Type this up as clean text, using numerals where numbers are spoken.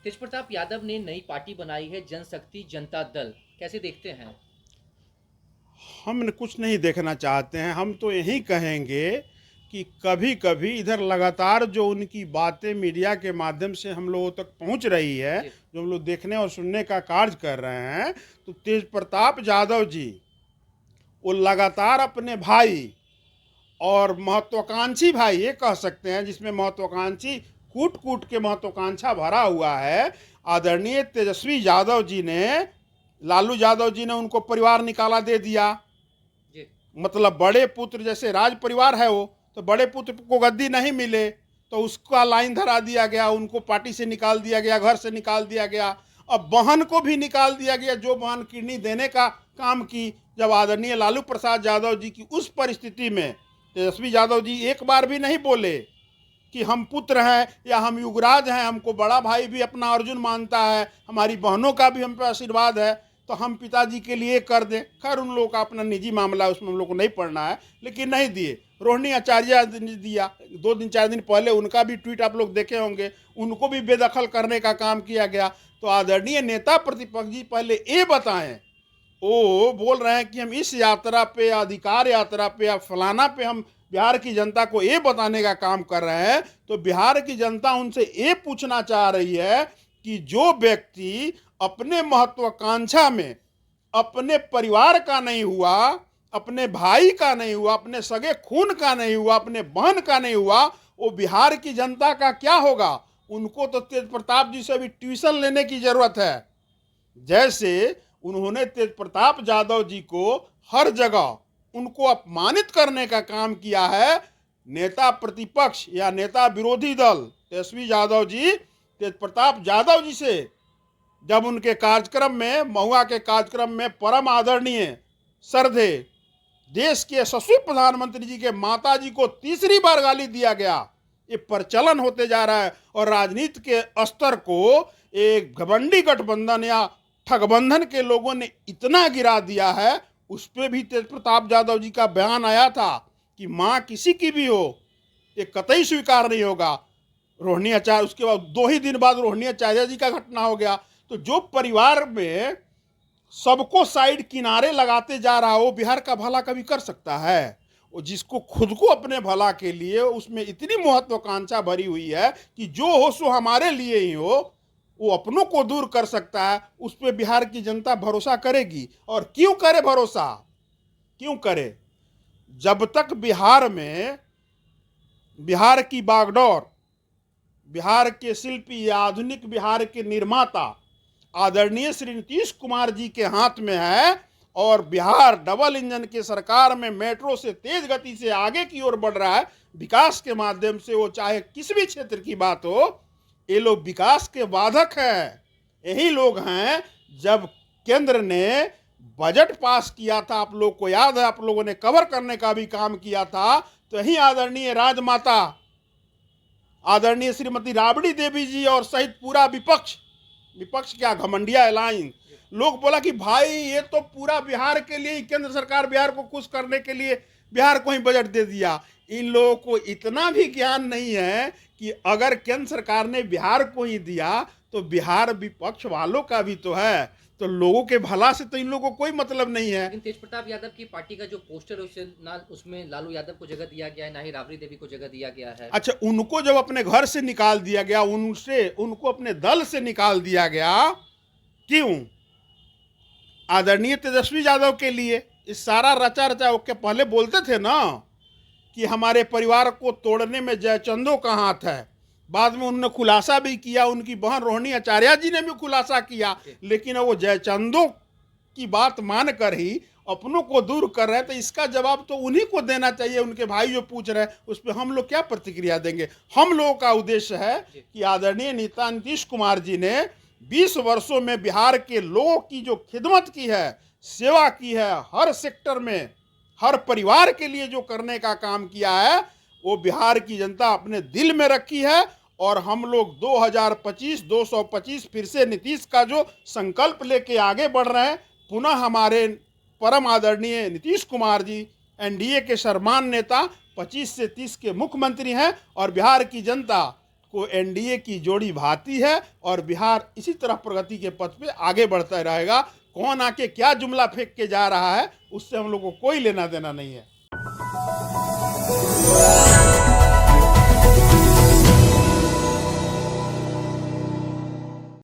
तेज प्रताप यादव ने नई पार्टी बनाई है जनशक्ति जनता दल, कैसे देखते हैं? हम कुछ नहीं देखना चाहते हैं। हम तो यही कहेंगे कि कभी कभी इधर लगातार जो उनकी बातें मीडिया के माध्यम से हम लोगों तक पहुंच रही है, जी। जो हम लोग देखने और सुनने का कार्य कर रहे हैं, तो तेज प्रताप यादव जी वो लगातार अपने भाई और महत्वाकांक्षी भाई, ये कह सकते हैं जिसमें महत्वाकांक्षी कूट कूट के महत्वाकांक्षा भरा हुआ है, आदरणीय तेजस्वी यादव जी ने, लालू यादव जी ने उनको परिवार निकाला दे दिया। जी। मतलब बड़े पुत्र, जैसे राज परिवार है वो, तो बड़े पुत्र को गद्दी नहीं मिले तो उसका लाइन धरा दिया गया, उनको पार्टी से निकाल दिया गया, घर से निकाल दिया गया। अब बहन को भी निकाल दिया गया, जो बहन किडनी देने का काम की। जब आदरणीय लालू प्रसाद यादव जी की उस परिस्थिति में तेजस्वी यादव जी एक बार भी नहीं बोले कि हम पुत्र हैं या हम युवराज हैं, हमको बड़ा भाई भी अपना अर्जुन मानता है, हमारी बहनों का भी हम पे आशीर्वाद है, तो हम पिताजी के लिए कर दें। खैर उन लोगों का अपना निजी मामला है, उसमें हम लोग को नहीं पढ़ना है, लेकिन नहीं दिए। रोहिणी आचार्य ने दिया, 2 दिन 4 दिन पहले उनका भी ट्वीट आप लोग देखे होंगे, उनको भी बेदखल करने का काम किया गया। तो आदरणीय नेता प्रतिपक्ष जी पहले ये बताएं, वो बोल रहे हैं कि हम इस यात्रा पे, अधिकार यात्रा पे या फलाना पे हम बिहार की जनता को ये बताने का काम कर रहे हैं, तो बिहार की जनता उनसे ये पूछना चाह रही है कि जो व्यक्ति अपने महत्वाकांक्षा में अपने परिवार का नहीं हुआ, अपने भाई का नहीं हुआ, अपने सगे खून का नहीं हुआ, अपने बहन का नहीं हुआ, वो बिहार की जनता का क्या होगा? उनको तो तेज प्रताप जी से भी ट्यूशन लेने की जरूरत है। जैसे उन्होंने तेज प्रताप यादव जी को हर जगह उनको अपमानित करने का काम किया है, नेता प्रतिपक्ष या नेता विरोधी दल तेजस्वी यादव जी तेज प्रताप यादव जी से जब उनके कार्यक्रम में, महुआ के कार्यक्रम में, परम आदरणीय श्रद्धे देश के यशस्वी प्रधानमंत्री जी के माता जी को तीसरी बार गाली दिया गया, ये प्रचलन होते जा रहा है। और राजनीति के स्तर को एक घमंडी गठबंधन या ठगबंधन के लोगों ने इतना गिरा दिया है। उस पर भी तेज प्रताप यादव जी का बयान आया था कि माँ किसी की भी हो, ये कतई स्वीकार नहीं होगा। रोहिणी आचार्य, उसके बाद 2 ही दिन बाद रोहिणी आचार्य जी का घटना हो गया। तो जो परिवार में सबको साइड किनारे लगाते जा रहा है, वो बिहार का भला कभी कर सकता है? वो जिसको खुद को अपने भला के लिए उसमें इतनी महत्वाकांक्षा भरी हुई है कि जो हो सो हमारे लिए ही हो, वो अपनों को दूर कर सकता है, उस पर बिहार की जनता भरोसा करेगी। और क्यों करे भरोसा? क्यों करे? जब तक बिहार में बिहार की बागडोर, बिहार के शिल्पी या आधुनिक बिहार के निर्माता आदरणीय श्री नीतीश कुमार जी के हाथ में है, और बिहार डबल इंजन की सरकार में मेट्रो से तेज गति से आगे की ओर बढ़ रहा है विकास के माध्यम से, वो चाहे किसी भी क्षेत्र की बात हो, ये लोग विकास के बाधक हैं। यही लोग हैं, जब केंद्र ने बजट पास किया था, आप लोग को याद है, आप लोगों ने कवर करने का भी काम किया था, तो यही आदरणीय राजमाता आदरणीय श्रीमती राबड़ी देवी जी और सहित पूरा विपक्ष क्या घमंडिया अलायंस लोग बोला कि भाई ये तो पूरा बिहार के लिए, केंद्र सरकार बिहार को खुश करने के लिए बिहार को ही बजट दे दिया। इन लोगों को इतना भी ज्ञान नहीं है कि अगर केंद्र सरकार ने बिहार को ही दिया तो बिहार विपक्ष वालों का भी तो है, तो लोगों के भला से तो इन लोगों को कोई मतलब नहीं है। लेकिन तेज प्रताप यादव की पार्टी का जो पोस्टर है उसे ना उसमें लालू यादव को जगह दिया गया है, ना ही राबड़ी देवी को जगह दिया गया है। अच्छा, उनको जब अपने घर से निकाल दिया गया, उनको अपने दल से निकाल दिया गया, क्यों? आदरणीय तेजस्वी यादव के लिए। इस सारा रचा रचा के पहले बोलते थे ना कि हमारे परिवार को तोड़ने में जयचंदो का हाथ है। बाद में उन्होंने खुलासा भी किया, उनकी बहन रोहिणी आचार्य जी ने भी खुलासा किया, लेकिन वो जयचंदो की बात मानकर ही अपनों को दूर कर रहे हैं। तो इसका जवाब तो उन्हीं को देना चाहिए। उनके भाई जो पूछ रहे हैं उस पर हम लोग क्या प्रतिक्रिया देंगे? हम लोगों का उद्देश्य है कि आदरणीय नेता नीतीश कुमार जी ने 20 वर्षों में बिहार के लोगों की जो खिदमत की है, सेवा की है, हर सेक्टर में, हर परिवार के लिए जो करने का काम किया है, वो बिहार की जनता अपने दिल में रखी है। और हम लोग 2025 225 फिर से नीतीश का जो संकल्प लेके आगे बढ़ रहे हैं। पुनः हमारे परम आदरणीय नीतीश कुमार जी एनडीए के सर्वमान्य नेता, 25 से 30 के मुख्यमंत्री हैं, और बिहार की जनता को एनडीए की जोड़ी भाती है और बिहार इसी तरह प्रगति के पथ पे आगे बढ़ता रहेगा। कौन आके क्या जुमला फेंक के जा रहा है उससे हम लोग को कोई लेना देना नहीं है।